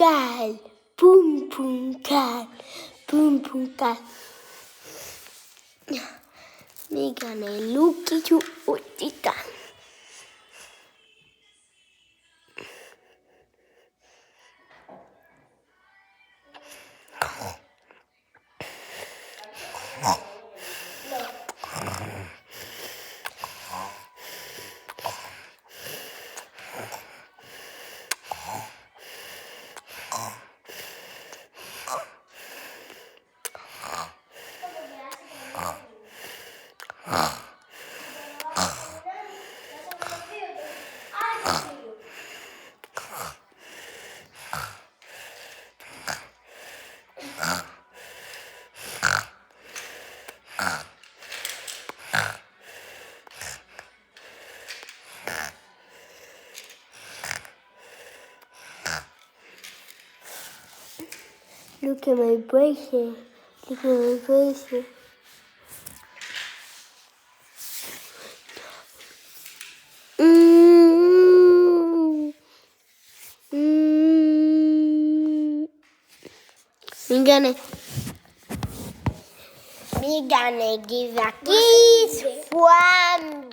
cal, pum pum cal, pum pum cal. Migane luki chu utita. Look at my bracelet. Look at my bracelet. Me gonna give a kiss from